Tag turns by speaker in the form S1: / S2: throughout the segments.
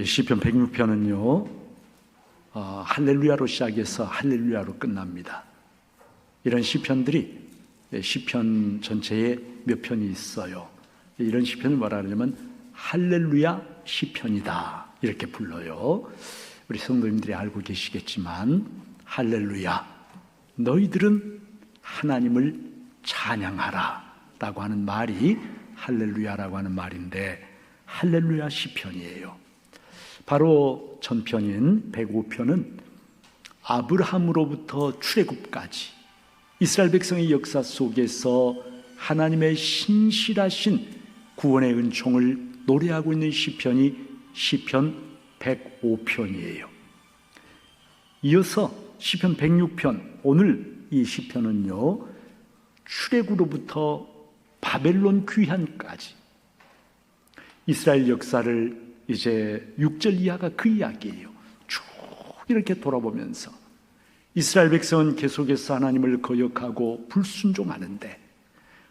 S1: 시편 106편은요 할렐루야로 시작해서 할렐루야로 끝납니다. 이런 시편들이 시편 전체에 몇 편이 있어요. 이런 시편을 뭐라 그러냐면 할렐루야 시편이다 이렇게 불러요. 우리 성도님들이 알고 계시겠지만 할렐루야 너희들은 하나님을 찬양하라 라고 하는 말이 할렐루야라고 하는 말인데 할렐루야 시편이에요. 바로 전편인 105편은 아브라함으로부터 출애굽까지 이스라엘 백성의 역사 속에서 하나님의 신실하신 구원의 은총을 노래하고 있는 시편이 시편 105편이에요. 이어서 시편 106편, 오늘 이 시편은요 출애굽으로부터 바벨론 귀환까지 이스라엘 역사를 이제 6절 이하가 그 이야기예요. 쭉 이렇게 돌아보면서 이스라엘 백성은 계속해서 하나님을 거역하고 불순종하는데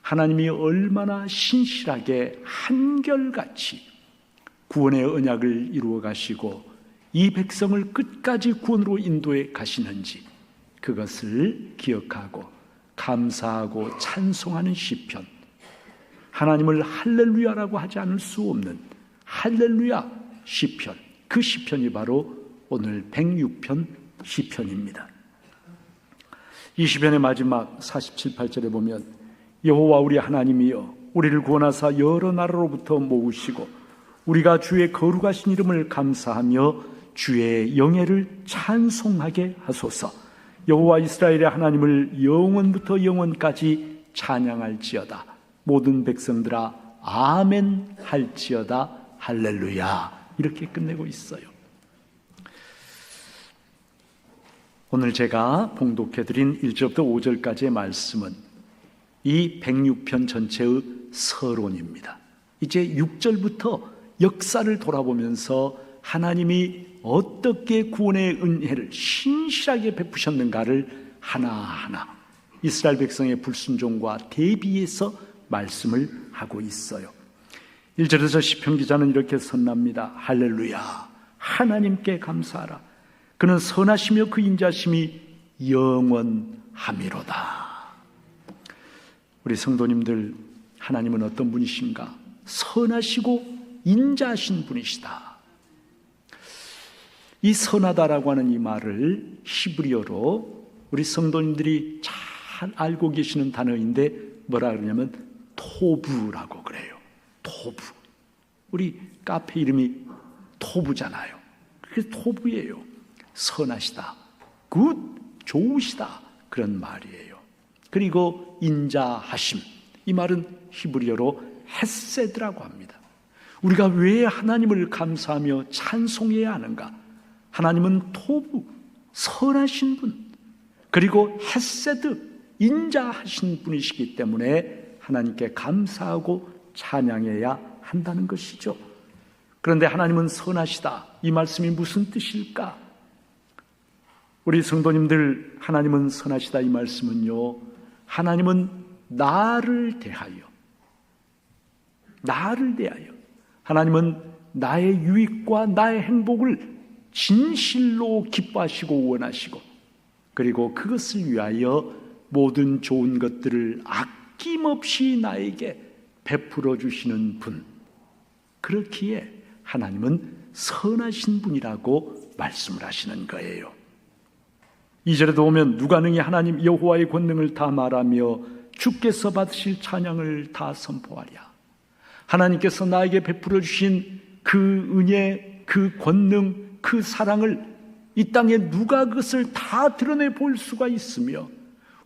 S1: 하나님이 얼마나 신실하게 한결같이 구원의 언약을 이루어 가시고 이 백성을 끝까지 구원으로 인도해 가시는지 그것을 기억하고 감사하고 찬송하는 시편, 하나님을 할렐루야라고 하지 않을 수 없는 할렐루야 시편, 그 시편이 바로 오늘 106편 시편입니다. 이 시편의 마지막 47, 8절에 보면 여호와 우리 하나님이여 우리를 구원하사 여러 나라로부터 모으시고 우리가 주의 거룩하신 이름을 감사하며 주의 영예를 찬송하게 하소서. 여호와 이스라엘의 하나님을 영원부터 영원까지 찬양할지어다. 모든 백성들아 아멘 할지어다. 할렐루야 이렇게 끝내고 있어요. 오늘 제가 봉독해드린 1절부터 5절까지의 말씀은 이 106편 전체의 서론입니다. 이제 6절부터 역사를 돌아보면서 하나님이 어떻게 구원의 은혜를 신실하게 베푸셨는가를 하나하나 이스라엘 백성의 불순종과 대비해서 말씀을 하고 있어요. 1절에서 시편 기자는 이렇게 선납니다. 할렐루야 하나님께 감사하라. 그는 선하시며 그 인자심이 영원하미로다. 우리 성도님들, 하나님은 어떤 분이신가? 선하시고 인자하신 분이시다. 이 선하다라고 하는 이 말을 히브리어로 우리 성도님들이 잘 알고 계시는 단어인데 뭐라 그러냐면 토부라고 그래요. 토부. 우리 카페 이름이 토부잖아요. 그게 토부예요. 선하시다, 굿, 좋으시다 그런 말이에요. 그리고 인자하심, 이 말은 히브리어로 헤세드라고 합니다. 우리가 왜 하나님을 감사하며 찬송해야 하는가? 하나님은 토부, 선하신 분, 그리고 헤세드, 인자하신 분이시기 때문에 하나님께 감사하고 찬양해야 한다는 것이죠. 그런데 하나님은 선하시다, 이 말씀이 무슨 뜻일까? 우리 성도님들, 하나님은 선하시다 이 말씀은요, 하나님은 나를 대하여 하나님은 나의 유익과 나의 행복을 진실로 기뻐하시고 원하시고, 그리고 그것을 위하여 모든 좋은 것들을 아낌없이 나에게 베풀어 주시는 분, 그렇기에 하나님은 선하신 분이라고 말씀을 하시는 거예요. 2절에도 보면 누가 능히 하나님 여호와의 권능을 다 말하며 주께서 받으실 찬양을 다 선포하랴. 하나님께서 나에게 베풀어 주신 그 은혜, 그 권능, 그 사랑을 이 땅에 누가 그것을 다 드러내 볼 수가 있으며,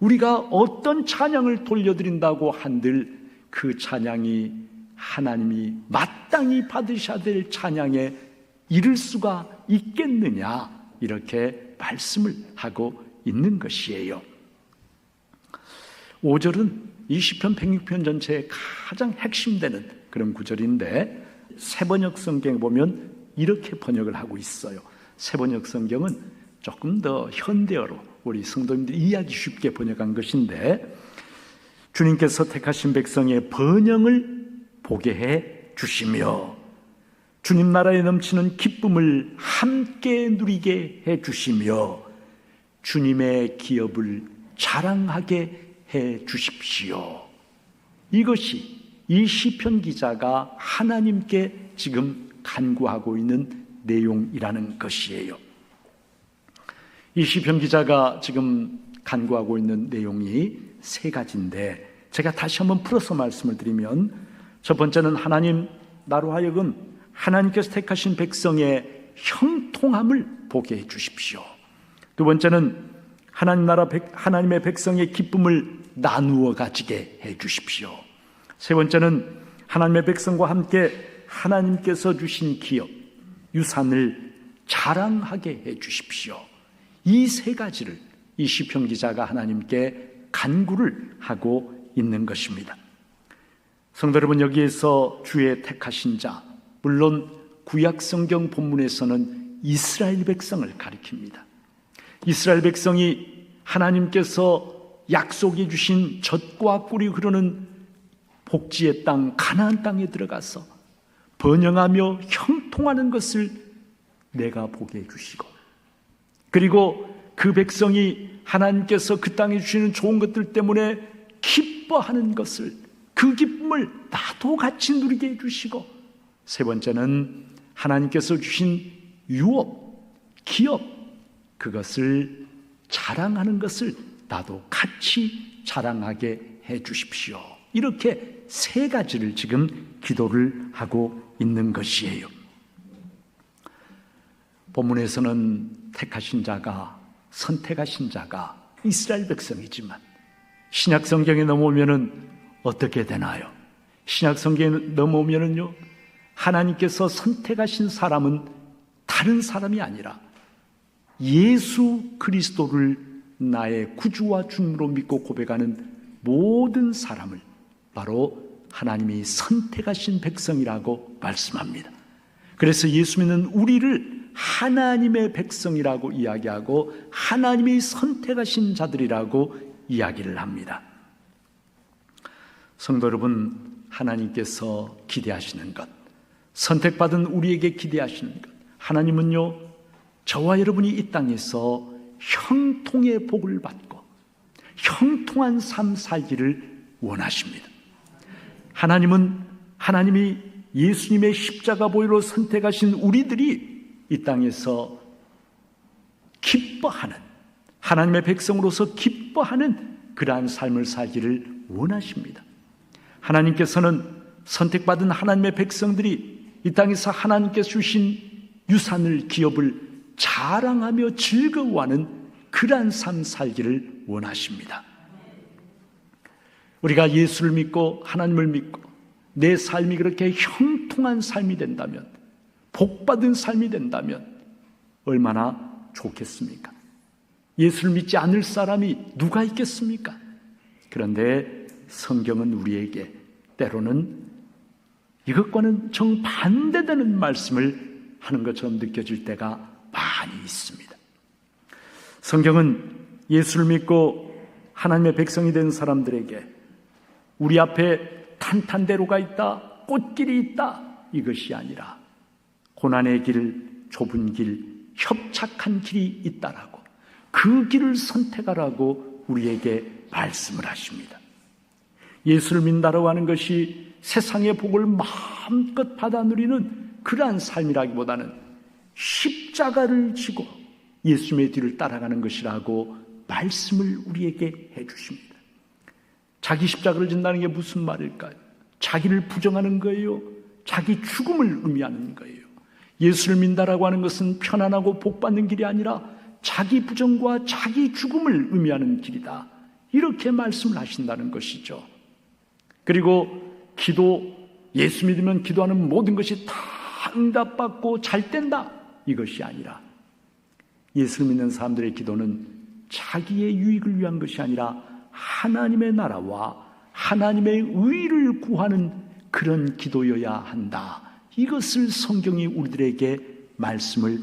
S1: 우리가 어떤 찬양을 돌려드린다고 한들 그 찬양이 하나님이 마땅히 받으셔야 될 찬양에 이를 수가 있겠느냐, 이렇게 말씀을 하고 있는 것이에요. 5절은 이 시편 106편 전체의 가장 핵심되는 그런 구절인데, 새번역 성경에 보면 이렇게 번역을 하고 있어요. 세번역 성경은 조금 더 현대어로 우리 성도님들이 이해하기 쉽게 번역한 것인데, 주님께서 택하신 백성의 번영을 보게 해 주시며 주님 나라에 넘치는 기쁨을 함께 누리게 해 주시며 주님의 기업을 자랑하게 해 주십시오. 이것이 이 시편 기자가 하나님께 지금 간구하고 있는 내용이라는 것이에요. 이 시편 기자가 지금 간구하고 있는 내용이 세 가지인데, 제가 다시 한번 풀어서 말씀을 드리면, 첫 번째는 하나님, 나로 하여금 하나님께서 택하신 백성의 형통함을 보게 해 주십시오. 두 번째는 하나님 나라 하나님의 백성의 기쁨을 나누어 가지게 해 주십시오. 세 번째는 하나님의 백성과 함께 하나님께서 주신 기업, 유산을 자랑하게 해 주십시오. 이 세 가지를 이 시편 기자가 하나님께 간구를 하고 있는 것입니다. 성도 여러분, 여기에서 주의 택하신 자, 물론 구약 성경 본문에서는 이스라엘 백성을 가리킵니다. 이스라엘 백성이 하나님께서 약속해 주신 젖과 꿀이 흐르는 복지의 땅 가나안 땅에 들어가서 번영하며 형통하는 것을 내가 보게 해주시고, 그리고 그 백성이 하나님께서 그 땅에 주시는 좋은 것들 때문에 기뻐하는 것을, 그 기쁨을 나도 같이 누리게 해주시고, 세 번째는 하나님께서 주신 유업, 기업, 그것을 자랑하는 것을 나도 같이 자랑하게 해 주십시오. 이렇게 세 가지를 지금 기도를 하고 있는 것이에요. 본문에서는 택하신 자가, 선택하신 자가 이스라엘 백성이지만 신약 성경에 넘어오면은 어떻게 되나요? 신약 성경에 넘어오면은요, 하나님께서 선택하신 사람은 다른 사람이 아니라 예수 그리스도를 나의 구주와 주님으로 믿고 고백하는 모든 사람을 바로 하나님이 선택하신 백성이라고 말씀합니다. 그래서 예수 믿는 우리를 하나님의 백성이라고 이야기하고 하나님이 선택하신 자들이라고 이야기를 합니다. 성도 여러분, 하나님께서 기대하시는 것, 선택받은 우리에게 기대하시는 것, 하나님은요, 저와 여러분이 이 땅에서 형통의 복을 받고 형통한 삶 살기를 원하십니다. 하나님은 하나님이 예수님의 십자가 보혈로 선택하신 우리들이 이 땅에서 기뻐하는, 하나님의 백성으로서 기뻐하는 그러한 삶을 살기를 원하십니다. 하나님께서는 선택받은 하나님의 백성들이 이 땅에서 하나님께서 주신 유산을, 기업을 자랑하며 즐거워하는 그러한 삶 살기를 원하십니다. 우리가 예수를 믿고 하나님을 믿고 내 삶이 그렇게 형통한 삶이 된다면, 복받은 삶이 된다면 얼마나 좋겠습니까? 예수를 믿지 않을 사람이 누가 있겠습니까? 그런데 성경은 우리에게 때로는 이것과는 정반대되는 말씀을 하는 것처럼 느껴질 때가 많이 있습니다. 성경은 예수를 믿고 하나님의 백성이 된 사람들에게 우리 앞에 탄탄대로가 있다, 꽃길이 있다, 이것이 아니라 고난의 길, 좁은 길, 협착한 길이 있다라고, 그 길을 선택하라고 우리에게 말씀을 하십니다. 예수를 믿는다라고 하는 것이 세상의 복을 마음껏 받아 누리는 그러한 삶이라기보다는 십자가를 지고 예수님의 뒤를 따라가는 것이라고 말씀을 우리에게 해주십니다. 자기 십자가를 진다는 게 무슨 말일까요? 자기를 부정하는 거예요? 자기 죽음을 의미하는 거예요? 예수를 믿는다라고 하는 것은 편안하고 복받는 길이 아니라 자기 부정과 자기 죽음을 의미하는 길이다, 이렇게 말씀을 하신다는 것이죠. 그리고 기도, 예수 믿으면 기도하는 모든 것이 다 응답받고 잘 된다, 이것이 아니라 예수를 믿는 사람들의 기도는 자기의 유익을 위한 것이 아니라 하나님의 나라와 하나님의 의를 구하는 그런 기도여야 한다, 이것을 성경이 우리들에게 말씀을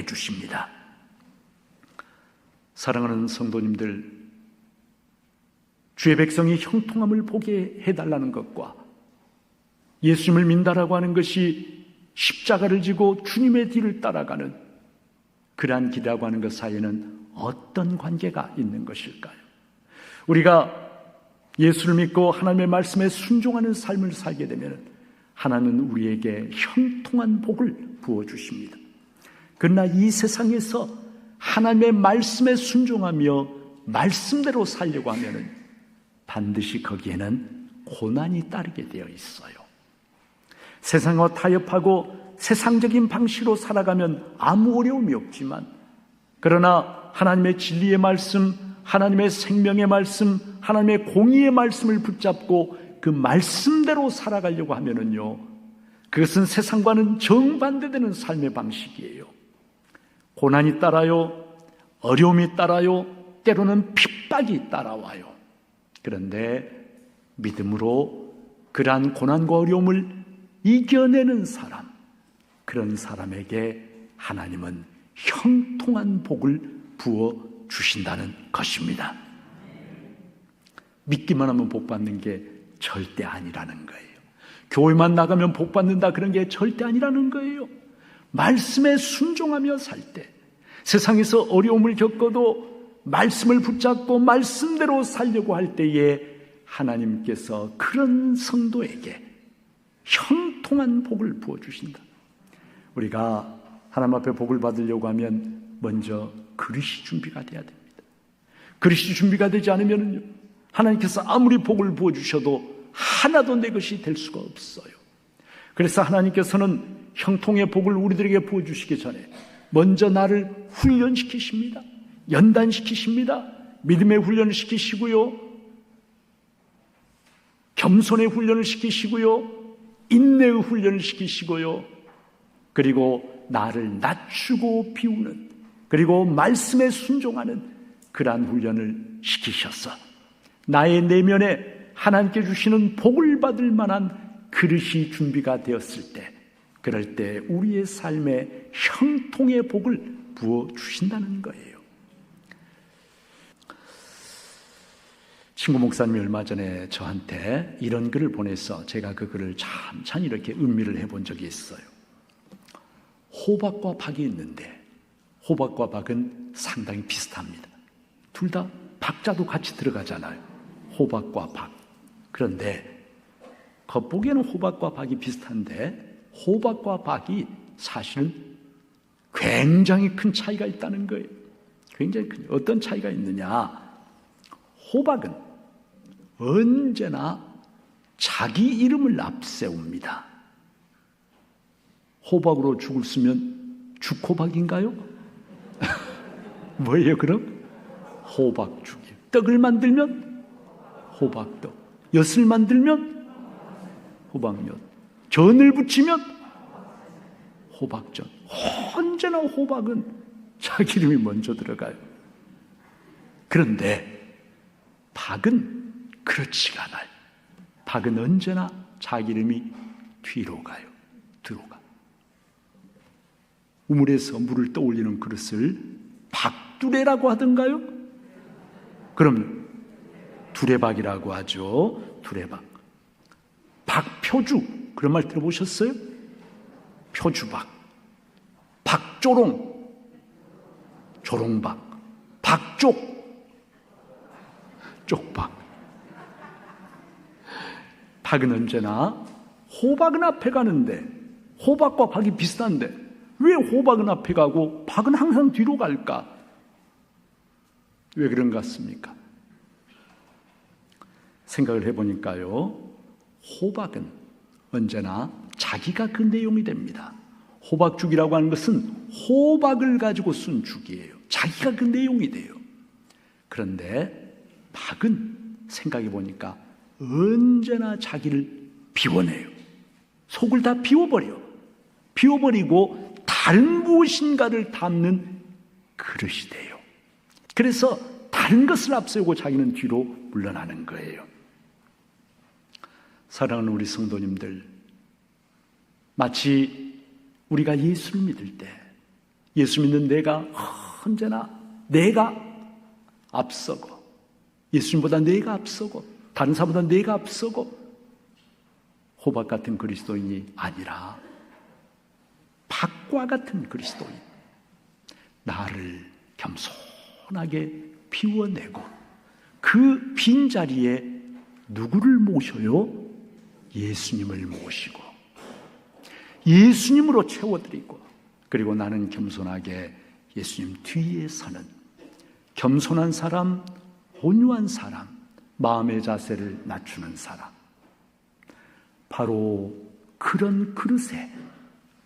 S1: 주십니다. 사랑하는 성도님들, 주의 백성이 형통함을 보게 해달라는 것과 예수님을 믿는다라고 하는 것이 십자가를 지고 주님의 뒤를 따라가는 그러한 길이라고 하는 것 사이에는 어떤 관계가 있는 것일까요? 우리가 예수를 믿고 하나님의 말씀에 순종하는 삶을 살게 되면 하나님은 우리에게 형통한 복을 부어주십니다. 그러나 이 세상에서 하나님의 말씀에 순종하며 말씀대로 살려고 하면 반드시 거기에는 고난이 따르게 되어 있어요. 세상과 타협하고 세상적인 방식으로 살아가면 아무 어려움이 없지만, 그러나 하나님의 진리의 말씀, 하나님의 생명의 말씀, 하나님의 공의의 말씀을 붙잡고 그 말씀대로 살아가려고 하면은요, 그것은 세상과는 정반대되는 삶의 방식이에요. 고난이 따라요, 어려움이 따라요, 때로는 핍박이 따라와요. 그런데 믿음으로 그러한 고난과 어려움을 이겨내는 사람, 그런 사람에게 하나님은 형통한 복을 부어 주신다는 것입니다. 믿기만 하면 복 받는 게 절대 아니라는 거예요. 교회만 나가면 복 받는다, 그런 게 절대 아니라는 거예요. 말씀에 순종하며 살 때, 세상에서 어려움을 겪어도 말씀을 붙잡고 말씀대로 살려고 할 때에 하나님께서 그런 성도에게 형통한 복을 부어주신다. 우리가 하나님 앞에 복을 받으려고 하면 먼저 그릇이 준비가 돼야 됩니다. 그릇이 준비가 되지 않으면 하나님께서 아무리 복을 부어주셔도 하나도 내 것이 될 수가 없어요. 그래서 하나님께서는 형통의 복을 우리들에게 부어주시기 전에 먼저 나를 훈련시키십니다. 연단시키십니다. 믿음의 훈련을 시키시고요, 겸손의 훈련을 시키시고요, 인내의 훈련을 시키시고요, 그리고 나를 낮추고 비우는, 그리고 말씀에 순종하는 그러한 훈련을 시키셔서 나의 내면에 하나님께 주시는 복을 받을 만한 그릇이 준비가 되었을 때, 그럴 때 우리의 삶에 형통의 복을 부어주신다는 거예요. 친구 목사님이 얼마 전에 저한테 이런 글을 보내서 제가 그 글을 찬찬히 이렇게 음미를 해본 적이 있어요. 호박과 박이 있는데 호박과 박은 상당히 비슷합니다. 둘 다 박자도 같이 들어가잖아요. 호박과 박. 그런데 겉보기에는 호박과 박이 비슷한데 호박과 박이 사실은 굉장히 큰 차이가 있다는 거예요. 굉장히 큰. 어떤 차이가 있느냐? 호박은 언제나 자기 이름을 앞세웁니다. 호박으로 죽을 쓰면 죽호박인가요? 뭐예요 그럼? 호박죽이에요. 떡을 만들면 호박떡, 엿을 만들면 호박엿, 전을 부치면 호박전. 언제나 호박은 자기 이름이 먼저 들어가요. 그런데 박은 그렇지가 않아요. 박은 언제나 자기 이름이 뒤로 가요. 뒤로 가. 우물에서 물을 떠올리는 그릇을 박두레라고 하던가요? 그럼 두레박이라고 하죠. 두레박. 박표주, 그런 말 들어보셨어요? 표주박. 박조롱, 조롱박. 박쪽, 쪽박. 박은 언제나 호박은 앞에 가는데, 호박과 박이 비슷한데 왜 호박은 앞에 가고 박은 항상 뒤로 갈까? 왜 그런 것 같습니까? 생각을 해보니까요, 호박은 언제나 자기가 그 내용이 됩니다. 호박죽이라고 하는 것은 호박을 가지고 쓴 죽이에요. 자기가 그 내용이 돼요. 그런데 박은 생각해 보니까 언제나 자기를 비워내요. 속을 다 비워버려. 비워버리고 다른 무엇인가를 담는 그릇이 돼요. 그래서 다른 것을 앞세우고 자기는 뒤로 물러나는 거예요. 사랑하는 우리 성도님들, 마치 우리가 예수를 믿을 때 예수 믿는 내가 언제나 내가 앞서고, 예수님보다 내가 앞서고, 다른 사람보다 내가 앞서고, 호박 같은 그리스도인이 아니라 밭과 같은 그리스도인, 나를 겸손하게 비워내고 그 빈자리에 누구를 모셔요? 예수님을 모시고 예수님으로 채워드리고, 그리고 나는 겸손하게 예수님 뒤에 서는 겸손한 사람, 온유한 사람, 마음의 자세를 낮추는 사람, 바로 그런 그릇에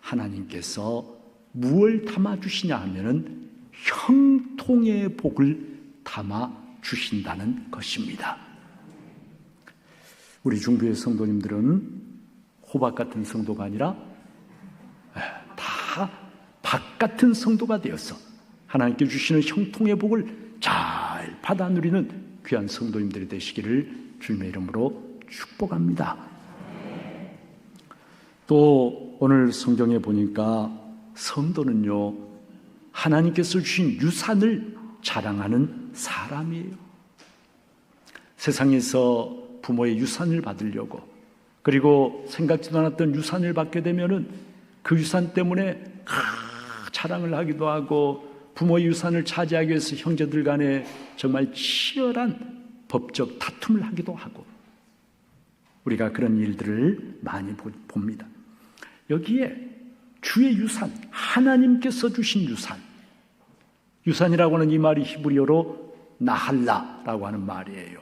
S1: 하나님께서 무엇을 담아주시냐 하면은 형통의 복을 담아주신다는 것입니다. 우리 중부의 성도님들은 호박 같은 성도가 아니라 다 밭 같은 성도가 되어서 하나님께 주시는 형통의 복을 잘 받아 누리는 귀한 성도님들이 되시기를 주님의 이름으로 축복합니다. 또 오늘 성경에 보니까 성도는요, 하나님께서 주신 유산을 자랑하는 사람이에요. 세상에서 부모의 유산을 받으려고, 그리고 생각지도 않았던 유산을 받게 되면은 그 유산 때문에 자랑을 하기도 하고, 부모의 유산을 차지하기 위해서 형제들 간에 정말 치열한 법적 다툼을 하기도 하고, 우리가 그런 일들을 많이 봅니다. 여기에 주의 유산, 하나님께서 주신 유산, 유산이라고 하는 이 말이 히브리어로 나할라라고 하는 말이에요.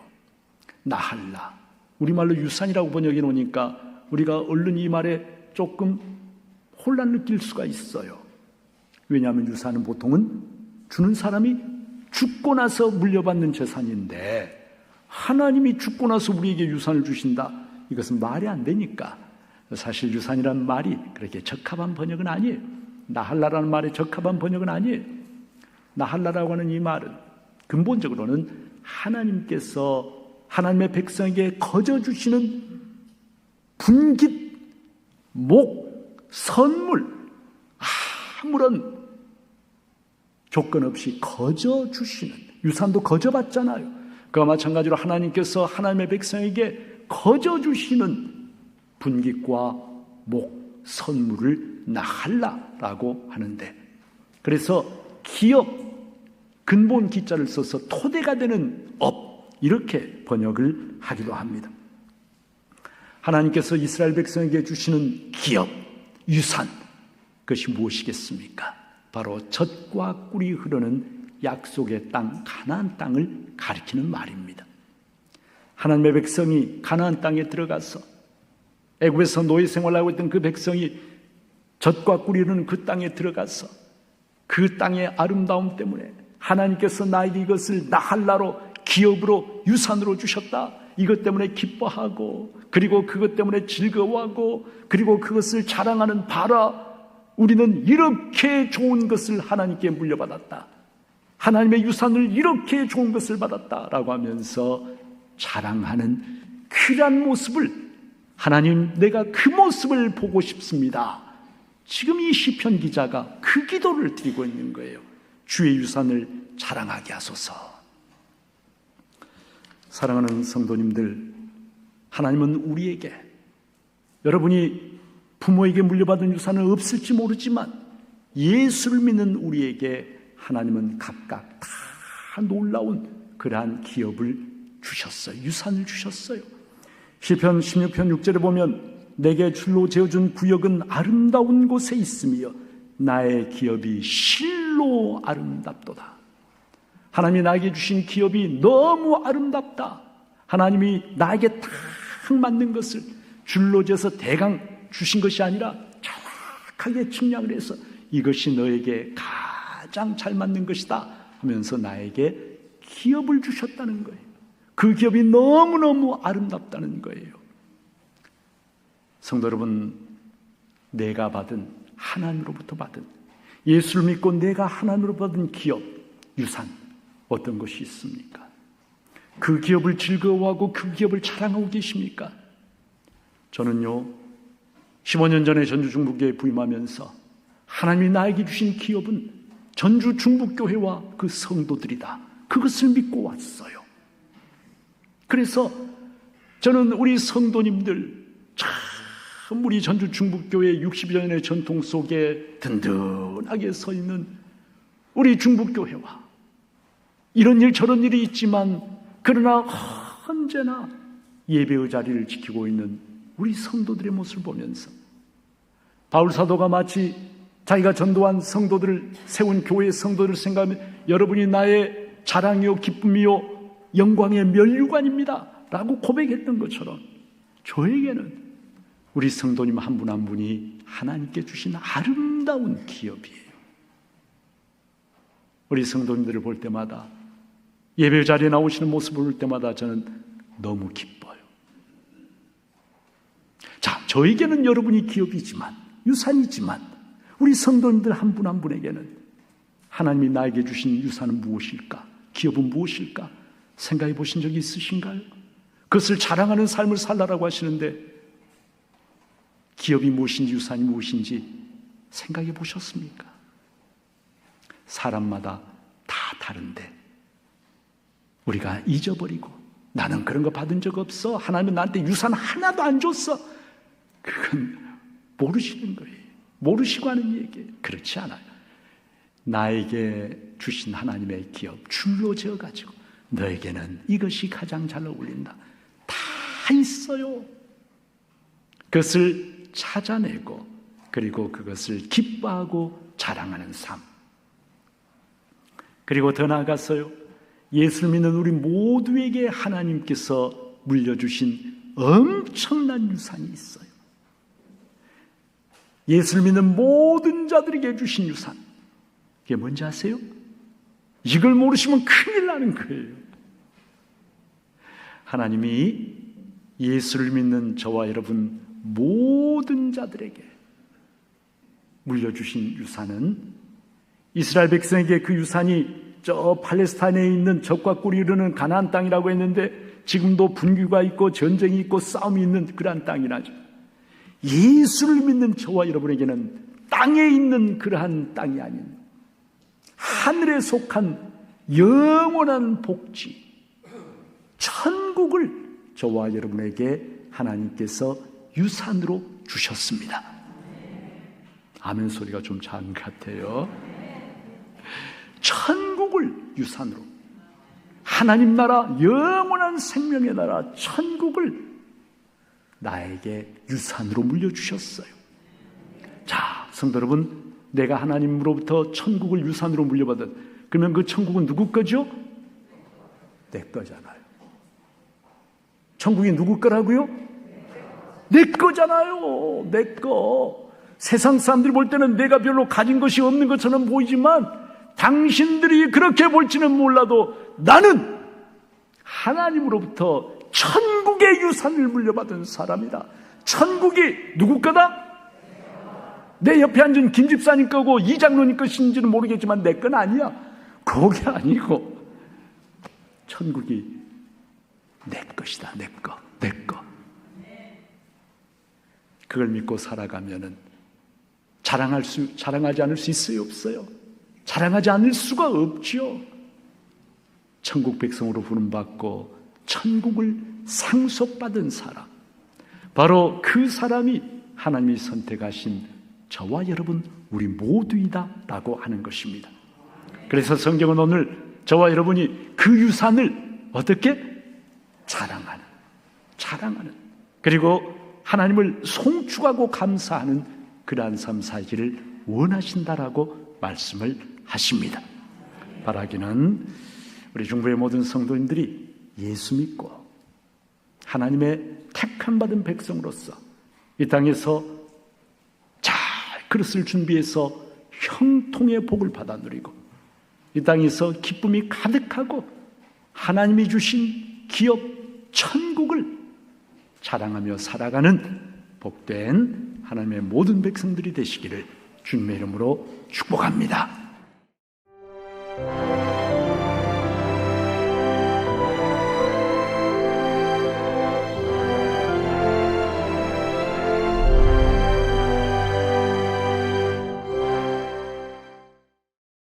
S1: 나할라. 우리말로 유산이라고 번역해 놓으니까 우리가 얼른 이 말에 조금 혼란 느낄 수가 있어요. 왜냐하면 유산은 보통은 주는 사람이 죽고 나서 물려받는 재산인데, 하나님이 죽고 나서 우리에게 유산을 주신다, 이것은 말이 안 되니까 사실 유산이라는 말이 그렇게 적합한 번역은 아니에요. 나할라라는 말에 적합한 번역은 아니에요. 나할라라고 하는 이 말은 근본적으로는 하나님께서 하나님의 백성에게 거저주시는 분깃, 목, 선물, 아무런 조건 없이 거저주시는, 유산도 거저받잖아요. 그와 마찬가지로 하나님께서 하나님의 백성에게 거저주시는 분깃과 목, 선물을 나할라라고 하는데, 그래서 기업, 근본 기자를 써서 토대가 되는 업, 이렇게 번역을 하기도 합니다. 하나님께서 이스라엘 백성에게 주시는 기업, 유산, 그것이 무엇이겠습니까? 바로 젖과 꿀이 흐르는 약속의 땅, 가나안 땅을 가리키는 말입니다. 하나님의 백성이 가나안 땅에 들어가서 애굽에서 노예 생활하고 있던 그 백성이 젖과 꿀이 흐르는 그 땅에 들어가서 그 땅의 아름다움 때문에 하나님께서 나에게 이것을 나할라로, 기업으로, 유산으로 주셨다, 이것 때문에 기뻐하고, 그리고 그것 때문에 즐거워하고, 그리고 그것을 자랑하는, 봐라, 우리는 이렇게 좋은 것을 하나님께 물려받았다, 하나님의 유산을 이렇게 좋은 것을 받았다라고 하면서 자랑하는 그러한 모습을, 하나님, 내가 그 모습을 보고 싶습니다. 지금 이 시편 기자가 그 기도를 드리고 있는 거예요. 주의 유산을 자랑하게 하소서. 사랑하는 성도님들, 하나님은 우리에게, 여러분이 부모에게 물려받은 유산은 없을지 모르지만 예수를 믿는 우리에게 하나님은 각각 다 놀라운 그러한 기업을 주셨어요. 유산을 주셨어요. 시편 16편 6절에 보면 내게 줄로 재어준 구역은 아름다운 곳에 있으며 나의 기업이 실로 아름답도다. 하나님이 나에게 주신 기업이 너무 아름답다. 하나님이 나에게 딱 맞는 것을 줄로 재서 대강 주신 것이 아니라 정확하게 측량을 해서 이것이 너에게 가장 잘 맞는 것이다 하면서 나에게 기업을 주셨다는 거예요. 그 기업이 너무너무 아름답다는 거예요. 성도 여러분, 내가 받은, 하나님으로부터 받은, 예수를 믿고 내가 하나님으로 받은 기업, 유산, 어떤 것이 있습니까? 그 기업을 즐거워하고 그 기업을 자랑하고 계십니까? 저는요, 15년 전에 전주 중부교회에 부임하면서 하나님이 나에게 주신 기업은 전주 중북교회와 그 성도들이다. 그것을 믿고 왔어요. 그래서 저는 우리 성도님들 참 우리 전주 중북교회 60여 년의 전통 속에 든든하게 서 있는 우리 중북교회와 이런 일 저런 일이 있지만 그러나 언제나 예배의 자리를 지키고 있는 우리 성도들의 모습을 보면서 바울 사도가 마치 자기가 전도한 성도들을 세운 교회의 성도들을 생각하면 여러분이 나의 자랑이요 기쁨이요 영광의 면류관입니다 라고 고백했던 것처럼 저에게는 우리 성도님 한 분 한 분이 하나님께 주신 아름다운 기업이에요. 우리 성도님들을 볼 때마다 예배 자리에 나오시는 모습을 볼 때마다 저는 너무 기뻐요. 자, 저에게는 여러분이 기업이지만 유산이지만 우리 성도님들 한 분 한 분에게는 하나님이 나에게 주신 유산은 무엇일까? 기업은 무엇일까? 생각해 보신 적이 있으신가요? 그것을 자랑하는 삶을 살라라고 하시는데 기업이 무엇인지 유산이 무엇인지 생각해 보셨습니까? 사람마다 다 다른데 우리가 잊어버리고 나는 그런 거 받은 적 없어. 하나님은 나한테 유산 하나도 안 줬어. 그건 모르시는 거예요. 모르시고 하는 얘기예요. 그렇지 않아요. 나에게 주신 하나님의 기업 줄로 지어가지고 너에게는 이것이 가장 잘 어울린다. 다 있어요. 그것을 찾아내고 그리고 그것을 기뻐하고 자랑하는 삶. 그리고 더 나아가서요. 예수를 믿는 우리 모두에게 하나님께서 물려주신 엄청난 유산이 있어요. 예수를 믿는 모든 자들에게 주신 유산. 그게 뭔지 아세요? 이걸 모르시면 큰일 나는 거예요. 하나님이 예수를 믿는 저와 여러분 모든 자들에게 물려주신 유산은 이스라엘 백성에게 그 유산이 저 팔레스타인에 있는 적과 꿀이 흐르는 가나안 땅이라고 했는데 지금도 분규가 있고 전쟁이 있고 싸움이 있는 그러한 땅이라죠. 예수를 믿는 저와 여러분에게는 땅에 있는 그러한 땅이 아닌 하늘에 속한 영원한 복지, 천국을 저와 여러분에게 하나님께서 유산으로 주셨습니다. 아멘 소리가 좀 작은 것 같아요. 천국을 유산으로, 하나님 나라, 영원한 생명의 나라, 천국을 나에게 유산으로 물려주셨어요. 자, 성도 여러분, 내가 하나님으로부터 천국을 유산으로 물려받은, 그러면 그 천국은 누구 거죠? 내 거잖아요. 천국이 누구 거라고요? 내 거잖아요. 내 거. 세상 사람들이 볼 때는 내가 별로 가진 것이 없는 것처럼 보이지만 당신들이 그렇게 볼지는 몰라도 나는 하나님으로부터 천국의 유산을 물려받은 사람이다. 천국이 누구 거다? 내 옆에 앉은 김 집사님 거고 이 장로님 것인지는 모르겠지만 내 건 아니야. 그게 아니고 천국이 내 것이다. 내 거. 내 거. 그걸 믿고 살아가면은 자랑하지 않을 수 있어요? 없어요? 자랑하지 않을 수가 없죠. 천국 백성으로 부름받고 천국을 상속받은 사람, 바로 그 사람이 하나님이 선택하신 저와 여러분 우리 모두이다 라고 하는 것입니다. 그래서 성경은 오늘 저와 여러분이 그 유산을 어떻게? 자랑하는 그리고 하나님을 송축하고 감사하는 그러한 삶 살기를 원하신다라고 말씀을 하십니다. 바라기는 우리 중부의 모든 성도님들이 예수 믿고 하나님의 택함 받은 백성으로서 이 땅에서 잘 그릇을 준비해서 형통의 복을 받아 누리고 이 땅에서 기쁨이 가득하고 하나님이 주신 기업 천국을 자랑하며 살아가는 복된 하나님의 모든 백성들이 되시기를 주님의 이름으로 축복합니다.